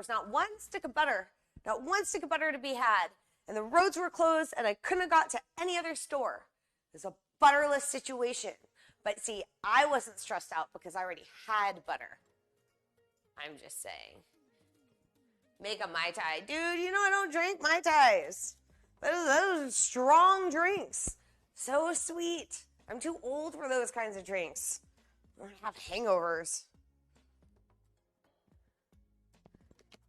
There's not one stick of butter to be had. And the roads were closed, and I couldn't have got to any other store. It was a butterless situation. But see, I wasn't stressed out because I already had butter. I'm just saying. Make a Mai Tai. Dude, you know I don't drink Mai Tais. Those are strong drinks. So sweet. I'm too old for those kinds of drinks. I have hangovers.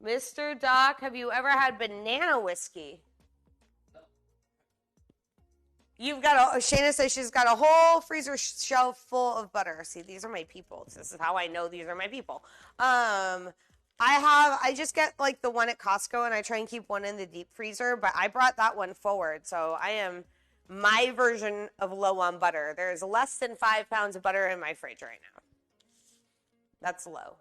Mr. Doc, have you ever had banana whiskey? You've got Shayna says she's got a whole freezer shelf full of butter. See, these are my people. This is how I know these are my people. I just get like the one at Costco and I try and keep one in the deep freezer, but I brought that one forward. So I am my version of low on butter. There's less than 5 pounds of butter in my fridge right now. That's low.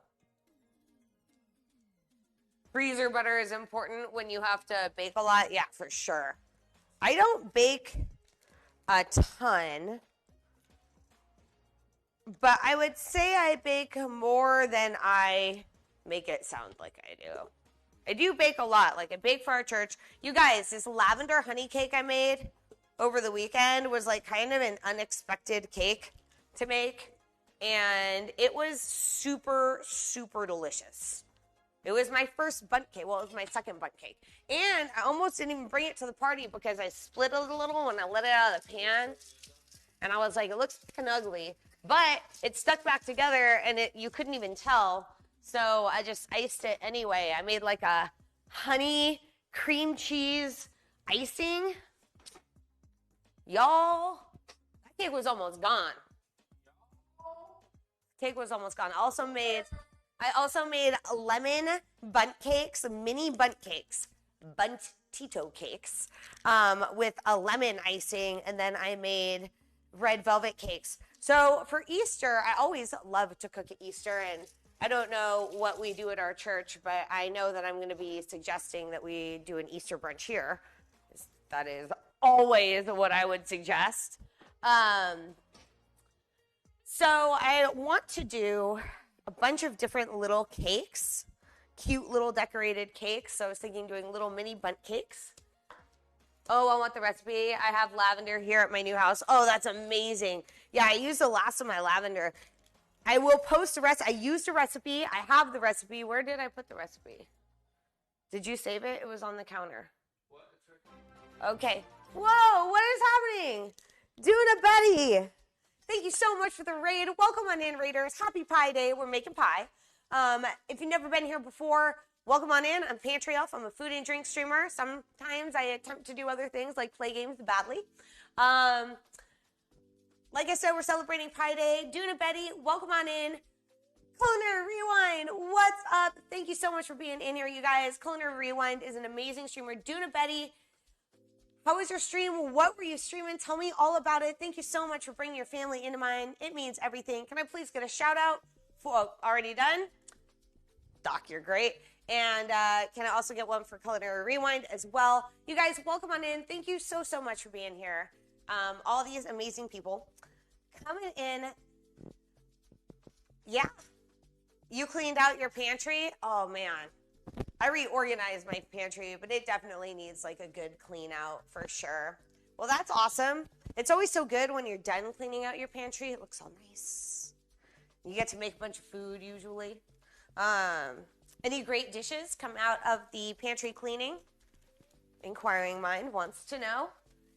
Freezer butter is important when you have to bake a lot. Yeah, for sure. I don't bake a ton, but I would say I bake more than I make it sound like I do. I do bake a lot. Like I bake for our church. You guys, this lavender honey cake I made over the weekend was like kind of an unexpected cake to make. And it was super, super delicious. It was my first bundt cake. Well, it was my second bundt cake. And I almost didn't even bring it to the party because I split it a little when I let it out of the pan. And I was like, it looks kind of ugly. But it stuck back together and you couldn't even tell. So I just iced it anyway. I made like a honey cream cheese icing. Y'all, that cake was almost gone. Cake was almost gone. I also made lemon bundt cakes, mini bundt cakes, bundt-tito cakes, with a lemon icing, and then I made red velvet cakes. So for Easter, I always love to cook at Easter, and I don't know what we do at our church, but I know that I'm going to be suggesting that we do an Easter brunch here. That is always what I would suggest. So I want to do a bunch of different little cakes, cute little decorated cakes. So I was thinking doing little mini bundt cakes. Oh, I want the recipe. I have lavender here at my new house. Oh, that's amazing. Yeah, I used the last of my lavender. I will post the rest. I used a recipe. I have the recipe. Where did I put the recipe? Did you save it? It was on the counter. What? Okay. Whoa, what is happening? Duna Betty. Thank you so much for the raid. Welcome on in, Raiders. Happy Pie Day. We're making pie. If you've never been here before, welcome on in. I'm Pantry Elf. I'm a food and drink streamer. Sometimes I attempt to do other things like play games badly. Like I said, we're celebrating Pie Day. Duna Betty, welcome on in. Culinary Rewind, what's up? Thank you so much for being in here, you guys. Culinary Rewind is an amazing streamer. Duna Betty, how was your stream? What were you streaming? Tell me all about it. Thank you so much for bringing your family into mine. It means everything. Can I please get a shout out? Already done? Doc, you're great. And can I also get one for Culinary Rewind as well? You guys, welcome on in. Thank you so, so much for being here. All these amazing people coming in. Yeah. You cleaned out your pantry? Oh, man. I reorganized my pantry, but it definitely needs like a good clean out for sure. Well, that's awesome. It's always so good when you're done cleaning out your pantry. It looks all nice. You get to make a bunch of food usually. Any great dishes come out of the pantry cleaning? Inquiring Mind wants to know.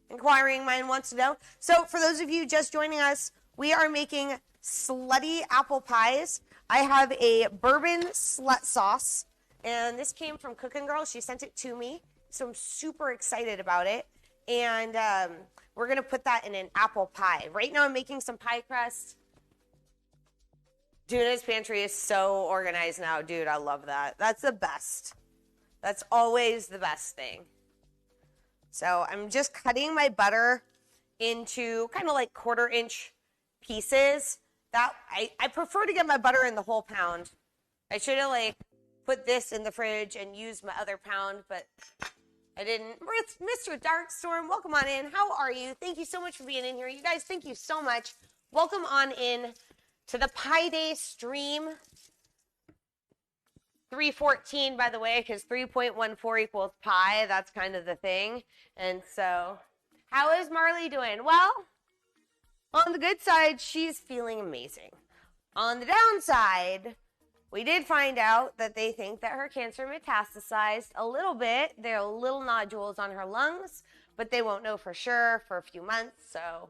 Inquiring Mind wants to know. So for those of you just joining us, we are making slutty apple pies. I have a bourbon slut sauce. And this came from Cooking Girl. She sent it to me. So I'm super excited about it. And we're going to put that in an apple pie. Right now I'm making some pie crust. Duna's pantry is so organized now. Dude, I love that. That's the best. That's always the best thing. So I'm just cutting my butter into kind of like 1/4 inch pieces. That I prefer to get my butter in the whole pound. I should have like put this in the fridge and use my other pound, but I didn't. Mr. Darkstorm, welcome on in. How are you? Thank you so much for being in here. You guys, thank you so much. Welcome on in to the Pie Day stream. 314, by the way, because 3.14 equals pi. That's kind of the thing. And so, how is Marley doing? Well, on the good side, she's feeling amazing. On the downside, we did find out that they think that her cancer metastasized a little bit. There are little nodules on her lungs, but they won't know for sure for a few months. So